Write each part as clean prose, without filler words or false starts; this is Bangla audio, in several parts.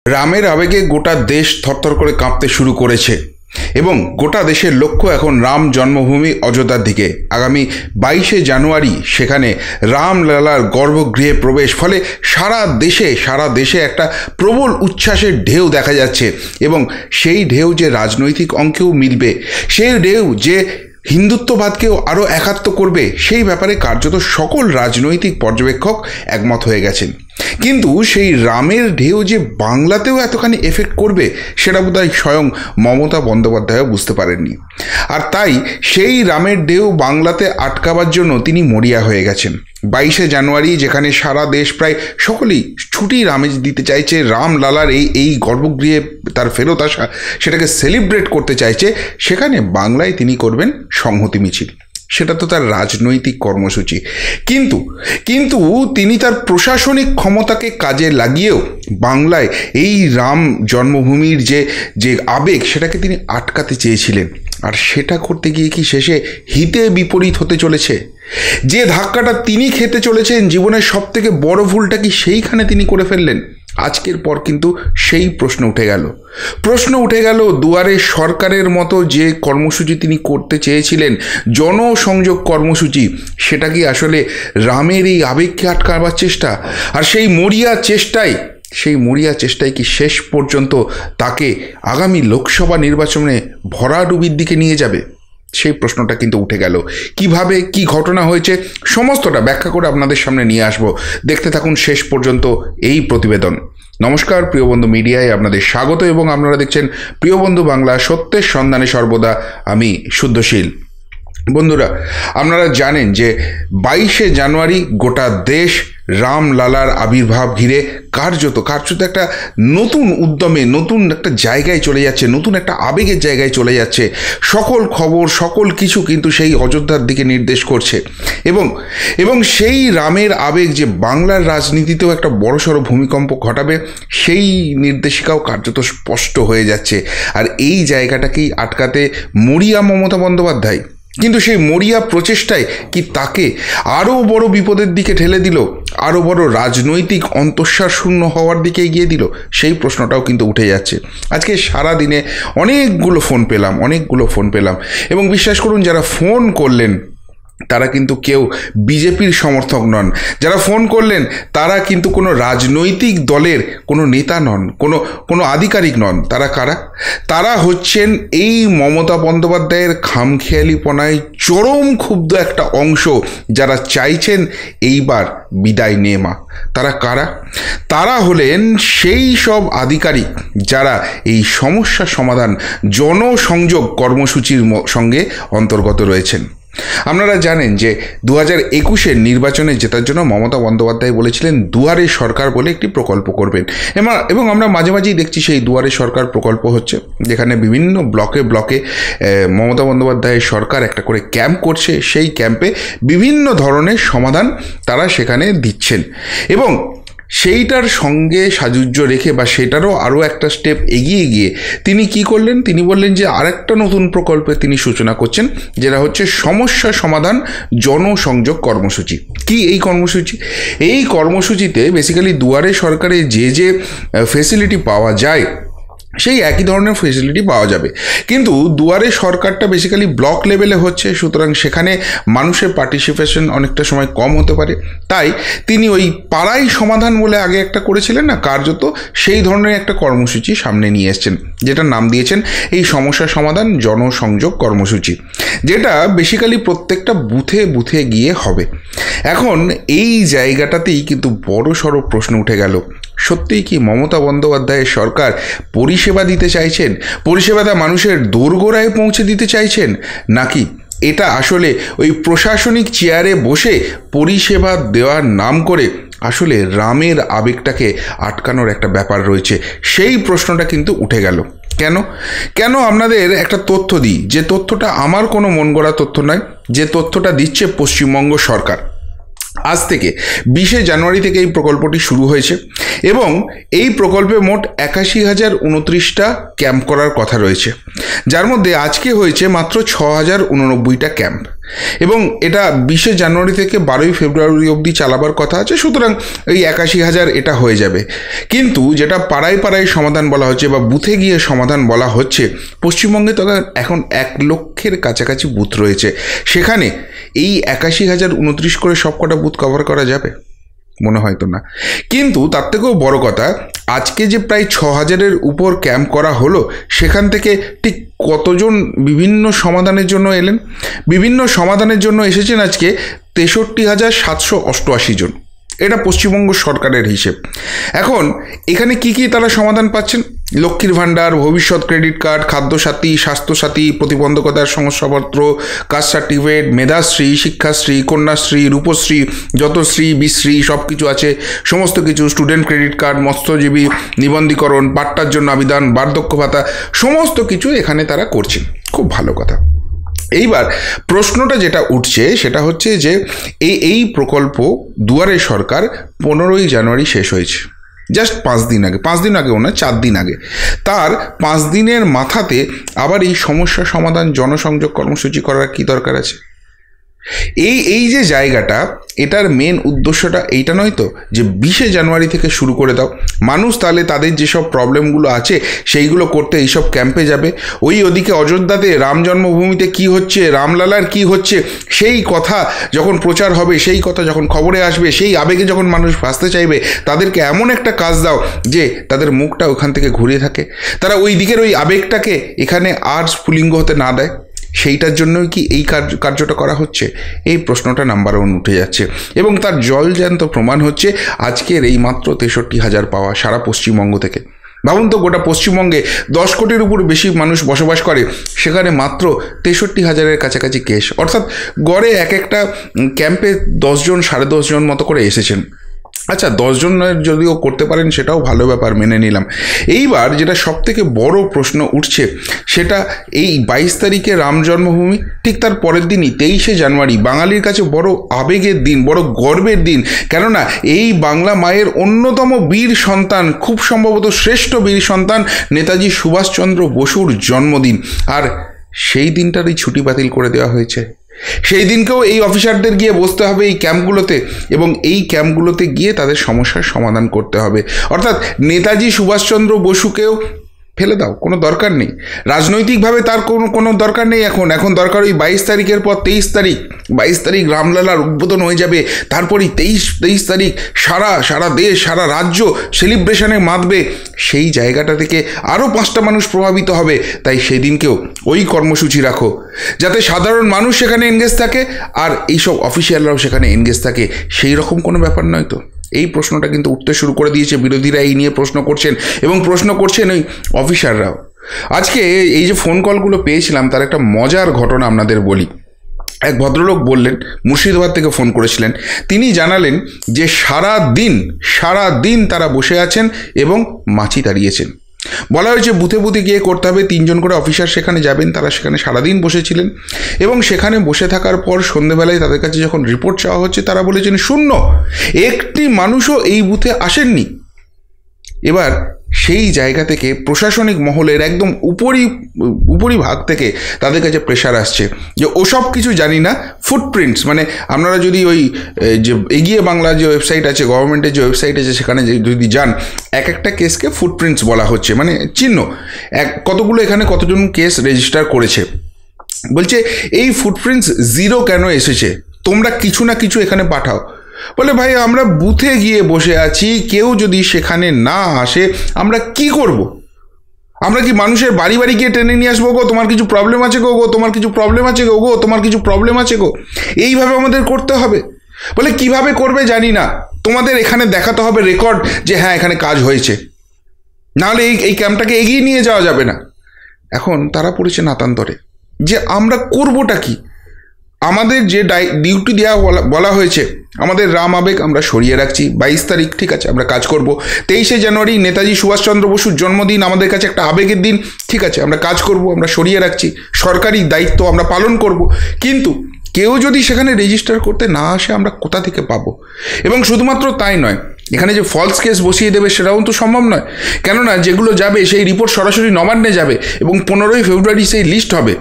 রামের আবেগে গোটা দেশ থরথর করে কাঁপতে শুরু করেছে এবং গোটা দেশের লক্ষ্য এখন রাম জন্মভূমি অযোধ্যার দিকে। আগামী 22শে জানুয়ারি সেখানে রামলালার গর্ভগৃহে প্রবেশ, ফলে সারা দেশে একটা প্রবল উচ্ছ্বাসের ঢেউ দেখা যাচ্ছে এবং সেই ঢেউ যে রাজনৈতিক অঙ্কেও মিলবে, সেই ঢেউ যে হিন্দুত্ববাদকেও আরও একাত্ম করবে, সেই ব্যাপারে কার্যত সকল রাজনৈতিক পর্যবেক্ষক একমত হয়ে গেছেন। কিন্তু সেই রামের ঢেউ যে বাংলাতেও এতখানি এফেক্ট করবে সেটা বোধহয় স্বয়ং মমতা বন্দ্যোপাধ্যায়ও বুঝতে পারেননি। আর তাই সেই রামের ঢেউ বাংলাতে আটকাবার জন্য তিনি মরিয়া হয়ে গেছেন। 22শে জানুয়ারি যেখানে সারা দেশ প্রায় সকলেই ছুটির আমেজ দিতে চাইছে, রামলালার এই গর্ভগৃহে তার ফেরত আসা, সেটাকে সেলিব্রেট করতে চাইছে, সেখানে বাংলায় তিনি করবেন সংহতি মিছিল। সেটা তো তার রাজনৈতিক কর্মসূচি, কিন্তু তিনি তার প্রশাসনিক ক্ষমতাকে কাজে লাগিয়েও বাংলায় এই রাম জন্মভূমির যে আবেগ, সেটাকে তিনি আটকাতে চেয়েছিলেন। আর সেটা করতে গিয়ে কি শেষে হিতে বিপরীত হতে চলেছে? যে ধাক্কাটা তিনি খেতে চলেছেন, জীবনের সবথেকে বড় ভুলটা কি সেইখানে তিনি করে ফেললেন? আজকের পর কিন্তু সেই প্রশ্ন উঠে গেল দুয়ারে সরকারের মতো যে কর্মসূচি তিনি করতে চেয়েছিলেন, জনসংযোগ কর্মসূচি, সেটা কি আসলে রামের এই আবেগকে আটকাবার চেষ্টা? আর সেই মরিয়া চেষ্টায় কি শেষ পর্যন্ত তাকে আগামী লোকসভা নির্বাচনে ভরাডুবির দিকে নিয়ে যাবে? সেই প্রশ্নটা কিন্তু উঠে গেল। কিভাবে, কি ঘটনা হয়েছে, সমস্তটা ব্যাখ্যা করে আপনাদের সামনে নিয়ে আসব। দেখতে থাকুন শেষ পর্যন্ত এই প্রতিবেদন। নমস্কার, প্রিয় বন্ধু মিডিয়ায় আপনাদের স্বাগত এবং আপনারা দেখছেন প্রিয় বন্ধু বাংলা, সত্যের সন্ধানে সর্বদা আমি শুদ্ধশীল। বন্ধুরা, আপনারা জানেন যে 22শে জানুয়ারি গোটা দেশ রামলালার আবির্ভাব ঘিরে কার্যত একটা নতুন উদ্যমে, নতুন একটা জায়গায় চলে যাচ্ছে, নতুন একটা আবেগের জায়গায় চলে যাচ্ছে। সকল খবর, সকল কিছু কিন্তু সেই অযোধ্যার দিকে নির্দেশ করছে এবং সেই রামের আবেগ যে বাংলার রাজনীতিতেও একটা বড়সড় ভূমিকম্প ঘটাবে, সেই নির্দেশিকাও কার্যত স্পষ্ট হয়ে যাচ্ছে। আর এই জায়গাটাকেই আটকাতে মরিয়া মমতা বন্দ্যোপাধ্যায়। কিন্তু সেই মরিয়া প্রচেষ্টায় কি তাকে আরও বড় বিপদের দিকে ঠেলে দিল, আরও বড় রাজনৈতিক অন্তঃসার শূন্য হওয়ার দিকে এগিয়ে দিল? সেই প্রশ্নটাও কিন্তু উঠে যাচ্ছে। আজকে সারা দিনে অনেকগুলো ফোন পেলাম এবং বিশ্বাস করুন, যারা ফোন করলেন তারা কিন্তু কেউ বিজেপির সমর্থক নন। যারা ফোন করলেন তারা কিন্তু কোনো রাজনৈতিক দলের কোনো নেতা নন, কোনো আধিকারিক নন। তারা কারা? তারা হচ্ছেন এই মমতা বন্দ্যোপাধ্যায়ের খামখেয়ালিপনায় চরম ক্ষুব্ধ একটা অংশ, যারা চাইছেন এইবার বিদায় নেমা। তারা কারা? তারা হলেন সেই সব আধিকারিক যারা এই সমস্যা সমাধান জনসংযোগ কর্মসূচির সঙ্গে অন্তর্গত রয়েছেন। আপনারা জানেন যে 2021-এর নির্বাচনে জেতার জন্য মমতা বন্দ্যোপাধ্যায় বলেছিলেন দুয়ারে সরকার বলে একটি প্রকল্প করবেন এবং আমরা মাঝে মাঝেই দেখছি সেই দুয়ারে সরকার প্রকল্প হচ্ছে, যেখানে বিভিন্ন ব্লকে মমতা বন্দ্যোপাধ্যায়ের সরকার একটা করে ক্যাম্প করছে। সেই ক্যাম্পে বিভিন্ন ধরনের সমাধান তারা সেখানে দিচ্ছেন এবং সেইটার সঙ্গে সাযুজ্য রেখে বা সেটারও আরও একটা স্টেপ এগিয়ে গিয়ে তিনি কি করলেন? তিনি বললেন যে আরেকটা নতুন প্রকল্পের তিনি সূচনা করছেন, যেটা হচ্ছে সমস্যা সমাধান জনসংযোগ কর্মসূচি। কি এই কর্মসূচি? এই কর্মসূচিতে বেসিক্যালি দুয়ারে সরকারে যে ফেসিলিটি পাওয়া যায়, সেই একই ধরনের ফেসিলিটি পাওয়া যাবে, কিন্তু দুয়ারে সরকারটা বেসিক্যালি ব্লক লেভেলে হচ্ছে, সুতরাং সেখানে মানুষের পার্টিসিপেশন অনেকটা সময় কম হতে পারে। তাই তিনি ওই পাড়াই সমাধান বলে আগে একটা করেছিলেন না, কার্যত সেই ধরনের একটা কর্মসূচি সামনে নিয়ে এসছেন, যেটার নাম দিয়েছেন এই সমস্যা সমাধান জনসংযোগ কর্মসূচি, যেটা বেসিক্যালি প্রত্যেকটা বুথে গিয়ে হবে। এখন এই জায়গাটাতেই কিন্তু বড়সড় প্রশ্ন উঠে গেল, সত্যিই কি মমতা বন্দ্যোপাধ্যায়ের সরকার পরিষেবা দিতে চাইছেন? পরিষেবাটা মানুষের দোরগোড়ায় পৌঁছে দিতে চাইছেন, নাকি এটা আসলে ওই প্রশাসনিক চেয়ারে বসে পরিষেবা দেওয়ার নাম করে আসলে রামের আবেগটাকে আটকানোর একটা ব্যাপার রয়েছে? সেই প্রশ্নটা কিন্তু উঠে গেল। কেন আপনাদের একটা তথ্য দিই, যে তথ্যটা আমার কোনো মন গড়া তথ্য নয়, যে তথ্যটা দিচ্ছে পশ্চিমবঙ্গ সরকার। আজ থেকে 20শে জানুয়ারি থেকে এই প্রকল্পটি শুরু হয়েছে এবং এই প্রকল্পে মোট 81,029টা ক্যাম্প করার কথা রয়েছে, যার মধ্যে আজকে হয়েছে মাত্র 6,089টা ক্যাম্প। এবং এটা 20শে জানুয়ারি থেকে 12ই ফেব্রুয়ারি অবধি চালাবার কথা আছে, সুতরাং এই 81,000 এটা হয়ে যাবে। কিন্তু যেটা পাড়ায় পাড়ায় সমাধান বলা হচ্ছে বা বুথে গিয়ে সমাধান বলা হচ্ছে, পশ্চিমবঙ্গে তো এখন 1 লক্ষের কাছাকাছি বুথ রয়েছে, সেখানে এই 81,029 করে সবকটা বুথ কভার করা যাবে? মনে হয়তো না। কিন্তু তার থেকেও বড় কথা, আজকে যে প্রায় 6,000-এর উপর ক্যাম্প করা হলো, সেখান থেকে ঠিক কতজন বিভিন্ন সমাধানের জন্য এলেন? বিভিন্ন সমাধানের জন্য এসেছেন আজকে 63,788 জন। এটা পশ্চিমবঙ্গ সরকারের হিসেব। এখন এখানে কি কি তারা সমাধান পাচ্ছেন? লক্ষ্মীর ভাণ্ডার, ভবিষ্যৎ ক্রেডিট কার্ড, খাদ্যসাথী, স্বাস্থ্যসাথী, প্রতিবন্ধকতার শংসাপত্র, কাস্ট সার্টিফিকেট, মেধাশ্রী, শিক্ষাশ্রী, কন্যাশ্রী, রূপশ্রী, যতশ্রী, বিশ্রী, সব কিছু আছে, সমস্ত কিছু, স্টুডেন্ট ক্রেডিট কার্ড, মৎস্যজীবী নিবন্ধীকরণ, পাট্টার জন্য আবেদন, বার্ধক্য ভাতা, সমস্ত কিছু এখানে তারা করছেন। খুব ভালো কথা। এইবার প্রশ্নটা যেটা উঠছে সেটা হচ্ছে যে এই প্রকল্প দুয়ারে সরকার 15ই জানুয়ারি শেষ হয়েছে, জাস্ট 5 দিন আগে, 5 দিন আগেও না, 4 দিন আগে। তার 5 দিনের মাথাতে আবার এই সমস্যা সমাধান জনসংযোগ কর্মসূচি করার কি দরকার আছে? এই যে জায়গাটা, এটার মেন উদ্দেশ্যটা এইটা নয় তো যে 20শে জানুয়ারি থেকে শুরু করে দাও, মানুষ তাহলে তাদের যেসব প্রবলেমগুলো আছে সেইগুলো করতে এইসব ক্যাম্পে যাবে। ওদিকে অযোধ্যাতে রাম জন্মভূমিতে কি হচ্ছে, রামলালার কি হচ্ছে, সেই কথা যখন প্রচার হবে, সেই কথা যখন খবরে আসবে, সেই আবেগে যখন মানুষ ভাসতে চাইবে, তাদেরকে এমন একটা কাজ দাও যে তাদের মুখটা ওখান থেকে ঘুরিয়ে থাকে, তারা ওই দিকের ওই আবেগটাকে এখানে আর স্ফুলিঙ্গ হতে না দেয়। সেইটার জন্যই কি এই কার্যটা করা হচ্ছে? এই প্রশ্নটা নাম্বার 1 উঠে যাচ্ছে, এবং তার জলজ্যান্ত প্রমাণ হচ্ছে আজকের এই মাত্র 63,000 পাওয়া সারা পশ্চিমবঙ্গ থেকে। ভাবুন তো, গোটা পশ্চিমবঙ্গে 10 কোটির উপর বেশি মানুষ বসবাস করে, সেখানে মাত্র 63,000-এর কাছাকাছি কেস, অর্থাৎ গড়ে একটা ক্যাম্পে 10 জন 10.5 জন মতো করে এসেছেন। আচ্ছা, 10 জনের যদিও করতে পারেন সেটাও ভালো ব্যাপার, মেনে নিলাম। এইবার যেটা সবথেকে বড় প্রশ্ন উঠছে সেটা এই 22 তারিখে রাম জন্মভূমি, ঠিক তার পরের দিনই 23শে জানুয়ারি বাঙালির কাছে বড় আবেগের দিন, বড় গর্বের দিন। কেননা এই বাংলা মায়ের অন্যতম বীর সন্তান, খুব সম্ভবত শ্রেষ্ঠ বীর সন্তান নেতাজি সুভাষচন্দ্র বসুর জন্মদিন, আর সেই দিনটারই ছুটি বাতিল করে দেওয়া হয়েছে। সেই দিনকেও এই অফিসারদের গিয়ে বসতে হবে এই ক্যাম্পগুলোতে, এবং এই ক্যাম্পগুলোতে গিয়ে তাদের সমস্যার সমাধান করতে হবে। অর্থাৎ নেতাজি সুভাষচন্দ্র বসুকেও ফেলে দাও, কোনো দরকার নেই। রাজনৈতিকভাবে তার কোনো দরকার নেই। এখন দরকার ওই 22 তারিখের পর 23 তারিখ, 22 তারিখ রামলালার উদ্বোধন হয়ে যাবে, তারপরই 23 তারিখ সারা দেশ, সারা রাজ্য সেলিব্রেশনে মাতবে। সেই জায়গাটা থেকে আরও 5টা মানুষ প্রভাবিত হবে। তাই সেদিনকেও ওই কর্মসূচি রাখো, যাতে সাধারণ মানুষ সেখানে এনগেজ থাকে আর এইসব অফিসিয়ালরাও সেখানে এনগেজ থাকে। সেই রকম কোনো ব্যাপার নয় তো? এই প্রশ্নটা কিন্তু উঠতে শুরু করে দিয়েছে, বিরোধীরা এই নিয়ে প্রশ্ন করছেন, এবং প্রশ্ন করছেন ওই অফিসাররাও। আজকে এই যে ফোন কলগুলো পেয়েছিলাম, তার একটা মজার ঘটনা আপনাদের বলি। এক ভদ্রলোক বললেন, মুর্শিদাবাদ থেকে ফোন করেছিলেন, তিনি জানালেন যে সারা দিন তারা বসে আছেন এবং মাছি তাড়িয়েছেন। বলা হয়েছে বুথে বুথে গিয়ে করতে হবে, 3 জন করে অফিসার সেখানে যাবেন, তারা সেখানে সারাদিন বসেছিলেন, এবং সেখানে বসে থাকার পর সন্ধেবেলায় তাদের কাছে যখন রিপোর্ট চাওয়া হচ্ছে, তারা বলেছেন শূন্য, একটি মানুষও এই বুথে আসেননি। এবার সেই জায়গা থেকে প্রশাসনিক মহলের একদম উপরি ভাগ থেকে তাদের কাছে প্রেশার আসছে যে ওসব কিছু জানি না, ফুটপ্রিন্টস, মানে আপনারা যদি ওই যে এগিয়ে বাংলা যে ওয়েবসাইট আছে, গভর্নমেন্টের যে ওয়েবসাইট আছে, সেখানে যদি যান, একটা কেসকে ফুটপ্রিন্টস বলা হচ্ছে, মানে চিহ্ন, কতগুলো এখানে কতজন কেস রেজিস্টার করেছে। বলছে এই ফুটপ্রিন্টস 0 কেন এসেছে, তোমরা কিছু না কিছু এখানে পাঠাও। বলে ভাই, আমরা বুথে গিয়ে বসে আছি, কেউ যদি সেখানে না আসে আমরা কি করব? আমরা কি মানুষের বাড়ি বাড়ি গিয়ে টেনে নিয়ে আসবো, গো তোমার কিছু প্রবলেম আছে গো, তোমার কিছু প্রবলেম আছে গো, তোমার কিছু প্রবলেম আছে গো? এইভাবে আমাদের করতে হবে? বলে কিভাবে করবে জানি না, তোমাদের এখানে দেখাতে হবে রেকর্ড যে হ্যাঁ এখানে কাজ হয়েছে, নাহলে এই ক্যাম্পটাকে এগিয়ে নিয়ে যাওয়া যাবে না। এখন তারা পড়েছে নাতান্তরে যে আমরা করবোটা কি? আমাদের যে ডিউটি দেওয়া বলা হয়েছে, আমাদের রাম আবেগ আমরা সরিয়ে রাখছি। 22 তারিখ ঠিক আছে, আমরা কাজ করব। 23শে জানুয়ারি নেতাজি সুভাষচন্দ্র বসুর জন্মদিন, আমাদের কাছে একটা আবেগের দিন, ঠিক আছে, আমরা কাজ করব, আমরা সরিয়ে রাখছি, সরকারি দায়িত্ব আমরা পালন করব। কিন্তু কেউ যদি সেখানে রেজিস্টার করতে না আসে, আমরা কোথা থেকে পাবো? এবং শুধুমাত্র তাই নয়, এখানে যে ফলস কেস বসিয়ে দেবে সেটাও তো সম্ভব নয়, কেননা যেগুলো যাবে সেই রিপোর্ট সরাসরি নবান্নে যাবে এবং 15ই ফেব্রুয়ারি সেই লিস্ট হবে।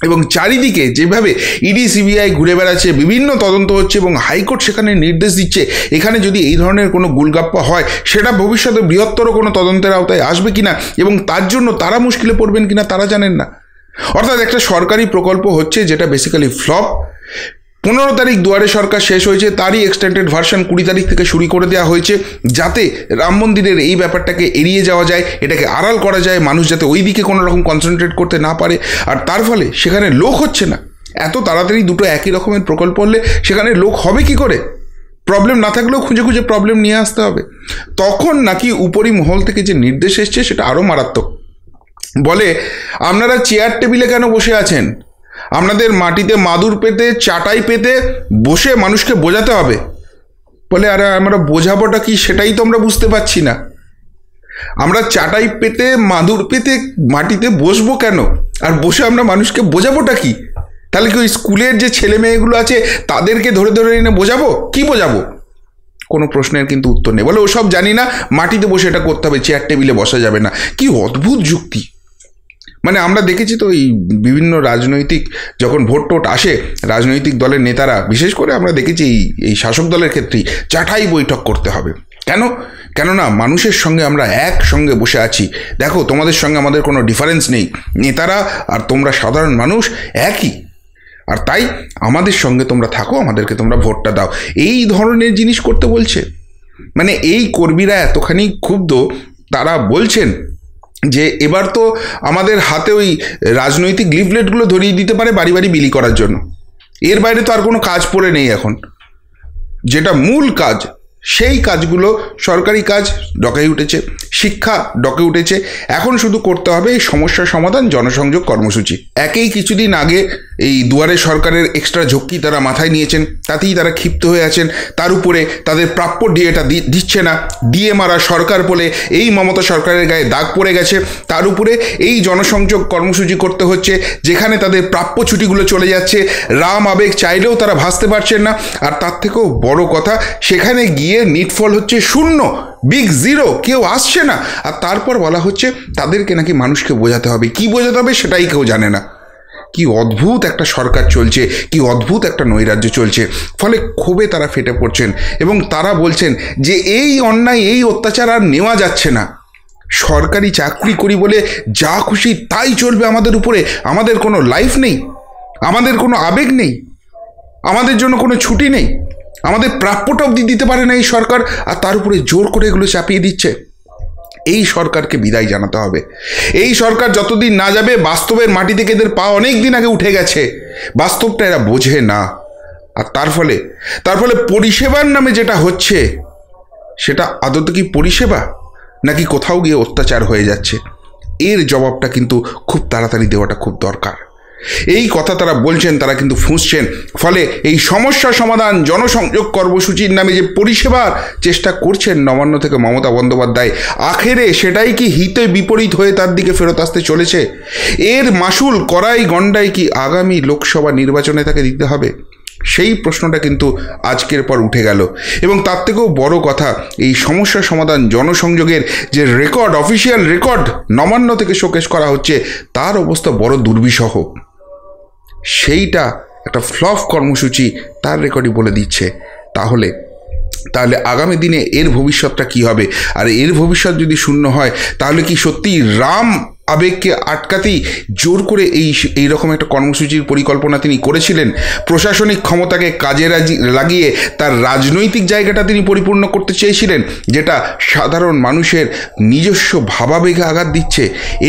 এবং চারিদিকে যেভাবে ইডি সিবিআই ঘুরে বেড়াচ্ছে, বিভিন্ন তদন্ত হচ্ছে এবং হাইকোর্ট সেখানে নির্দেশ দিচ্ছে, এখানে যদি এই ধরনের কোনো গুলগাপ্পা হয় সেটা ভবিষ্যতে বৃহত্তর কোনো তদন্তের আওতায় আসবে কিনা এবং তার জন্য তারা মুশকিলে পড়বেন কিনা তারা জানেন না। অর্থাৎ একটা সরকারি প্রকল্প হচ্ছে যেটা বেসিক্যালি ফ্লপ। 15 তারিখ দুয়ারে সরকার শেষ হয়েছে, তারই এক্সটেন্ডেড ভার্সন 20 তারিখ থেকে শুরু করে দেওয়া হয়েছে, যাতে রাম মন্দিরের এই ব্যাপারটাকে এড়িয়ে যাওয়া যায়, এটাকে আড়াল করা যায়, মানুষ যাতে ওই দিকে কোনো রকম কনসেন্ট্রেট করতে না পারে। আর তার ফলে সেখানে লোক হচ্ছে না। এত তাড়াতাড়ি দুটো একই রকমের প্রকল্প হলে সেখানে লোক হবে কি করে? প্রবলেম না থাকলেও খুঁজে খুঁজে প্রবলেম নিয়ে আসতে হবে। তখন নাকি উপরি মহল থেকে যে নির্দেশ এসছে সেটা আরও মারাত্মক। বলে, আপনারা চেয়ার টেবিলে কেন বসে আছেন? আপনাদের মাটিতে মাদুর পেতে, চাটাই পেতে বসে মানুষকে বোঝাতে হবে। বলে, আরে আমরা বোঝাবোটা কি সেটাই তো আমরা বুঝতে পারছি না। আমরা চাটাই পেতে, মাদুর পেতে মাটিতে বসবো কেন? আর বসে আমরা মানুষকে বোঝাবোটা কি? তাহলে কি ওই স্কুলের যে ছেলে মেয়েগুলো আছে তাদেরকে ধরে ধরে এনে বোঝাবো? কি বোঝাবো? কোনো প্রশ্নের কিন্তু উত্তর নেই। বলে, ওসব জানি না, মাটিতে বসে এটা করতে হবে, চেয়ার টেবিলে বসা যাবে না। কি অদ্ভুত যুক্তি! মানে আমরা দেখেছি তো এই বিভিন্ন রাজনৈতিক যখন ভোট টোট আসে, রাজনৈতিক দলের নেতারা, বিশেষ করে আমরা দেখেছি এই শাসক দলের ক্ষেত্রেই চাটাই বৈঠক করতে হবে। কেননা মানুষের সঙ্গে আমরা একসঙ্গে বসে আছি। দেখো, তোমাদের সঙ্গে আমাদের কোনো ডিফারেন্স নেই, নেতারা আর তোমরা সাধারণ মানুষ একই, আর তাই আমাদের সঙ্গে তোমরা থাকো, আমাদেরকে তোমরা ভোটটা দাও। এই ধরনের জিনিস করতে বলছে। মানে এই কর্মীরা এতখানি ক্ষুব্ধ, তারা বলছেন যে এবার তো আমাদের হাতে ওই রাজনৈতিক লিফলেটগুলো ধরিয়ে দিতে পারে বাড়ি বাড়ি বিলি করার জন্য। এর বাইরে তো আর কোনো কাজ পড়ে নেই এখন। যেটা মূল কাজ, সেই কাজগুলো সরকারি কাজ ডকাই উঠেছে, শিক্ষা ডকে উঠেছে। এখন শুধু করতে হবে এই সমস্যা সমাধান, জনসংযোগ কর্মসূচি। একেই কিছুদিন আগে এই দুয়ারে সরকারের এক্সট্রা ঝক্কি তারা মাথায় নিয়েছেন, তাতেই তারা ক্ষিপ্ত হয়ে আছেন। তার উপরে তাদের প্রাপ্য ডিএটা দিচ্ছে না, ডিএ মারা সরকার বলে এই মমতা সরকারের গায়ে দাগ পড়ে গেছে। তার উপরে এই জনসংযোগ কর্মসূচি করতে হচ্ছে যেখানে তাদের প্রাপ্য ছুটিগুলো চলে যাচ্ছে। রাম আবেগ চাইলেও তারা ভাসতে পারছেন না। আর তার থেকেও বড় কথা, সেখানে গিয়ে নিটফল হচ্ছে শূন্য, বিগ জিরো, কেউ আসছে না। আর তারপর বলা হচ্ছে তাদেরকে নাকি মানুষকে বোঝাতে হবে। কি বোঝাতে হবে সেটাই কেউ জানে না। কি অদ্ভুত একটা সরকার চলছে, কি অদ্ভুত একটা নৈরাজ্য চলছে। ফলে ক্ষোভে তারা ফেটে পড়ছেন এবং তারা বলছেন যে এই অন্যায়, এই অত্যাচার আর নেওয়া যাচ্ছে না। সরকারি চাকরি করি বলে যা খুশি তাই চলবে আমাদের উপরে। আমাদের কোনো লাইফ নেই, আমাদের কোনো আবেগ নেই, আমাদের জন্য কোনো ছুটি নেই, আমাদের প্রাপ্যটা অবধি দিতে পারে না এই সরকার। আর তার উপরে জোর করে এগুলো চাপিয়ে দিচ্ছে। এই সরকারকে বিদায় জানাতে হবে। এই সরকার যতদিন না যাবে, বাস্তবের মাটি থেকে এদের পা অনেক দিন আগে উঠে গেছে। বাস্তবটা এরা বোঝে না। আর তার ফলে পরিষেবার নামে যেটা হচ্ছে সেটা আদতে কি পরিষেবা, নাকি কোথাও গিয়ে অত্যাচার হয়ে যাচ্ছে? এর জবাবটা কিন্তু খুব তাড়াতাড়ি দেওয়াটা খুব দরকার। এই কথা তারা বলছেন, তারা কিন্তু ফুঁসছেন। ফলে এই সমস্যা সমাধান, জনসংযোগ কর্মসূচির নামে যে পরিষেবার চেষ্টা করছেন নবান্ন থেকে মমতা বন্দ্যোপাধ্যায়, আখেরে সেটাই কি হিতে বিপরীত হয়ে তার দিকে ফেরত আসতে চলেছে? এর মাসুল করাই গণ্ডায় কি আগামী লোকসভা নির্বাচনে তাকে দিতে হবে? সেই প্রশ্নটা কিন্তু আজকের পর উঠে গেল। এবং তার থেকেও বড় কথা, এই সমস্যা সমাধান, জনসংযোগের যে রেকর্ড, অফিসিয়াল রেকর্ড নবান্ন থেকে শোকেস করা হচ্ছে, তার অবস্থা বড় দুর্বিষহ। সেইটা একটা ফ্লপ কর্মসূচি, তার রেকর্ডই বলে দিচ্ছে। তাহলে আগামী দিনে এর ভবিষ্যৎটা কি হবে? আর এর ভবিষ্যৎ যদি শূন্য হয়, তাহলে কি সত্যি রাম আবেগকে আটকাতেই জোর করে এই রকম একটা কর্মসূচির পরিকল্পনা তিনি করেছিলেন? প্রশাসনিক ক্ষমতাকে কাজে লাগিয়ে তার রাজনৈতিক জায়গাটা তিনি পরিপূর্ণ করতে চেয়েছিলেন, যেটা সাধারণ মানুষের নিজস্ব ভাবাবেগে আঘাত দিচ্ছে?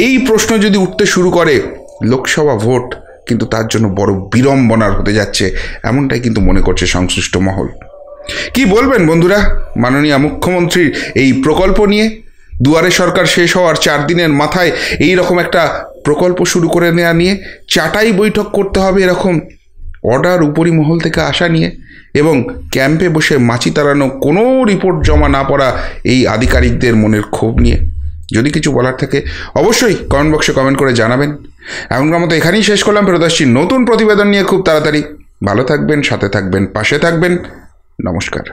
এই প্রশ্ন যদি উঠতে শুরু করে, লোকসভা ভোট কিন্তু তার জন্য বড় বিড়ম্বনার হতে যাচ্ছে, এমনটাই কিন্তু মনে করছে সংশ্লিষ্ট মহল। কি বলবেন বন্ধুরা মাননীয় মুখ্যমন্ত্রীর এই প্রকল্প নিয়ে? দুয়ারে সরকার শেষ হওয়ার 4 দিনের মাথায় এই রকম একটা প্রকল্প শুরু করে নেওয়া নিয়ে চাটাই বৈঠক করতে হবে, এরকম অর্ডার উপরি মহল থেকে আসা নিয়ে, এবং ক্যাম্পে বসে মাছি তাড়ানো, কোনো রিপোর্ট জমা না পড়া এই আধিকারিকদের মনের ক্ষোভ নিয়ে। যদি কিছু বলার থাকে অবশ্যই কমেন্ট বক্সে কমেন্ট করে জানাবেন। এখনকার মতো এখানেই শেষ করলাম। ফেরত আসছি নতুন প্রতিবেদন নিয়ে খুব তাড়াতাড়ি। ভালো থাকবেন, সাথে থাকবেন, পাশে থাকবেন। নমস্কার।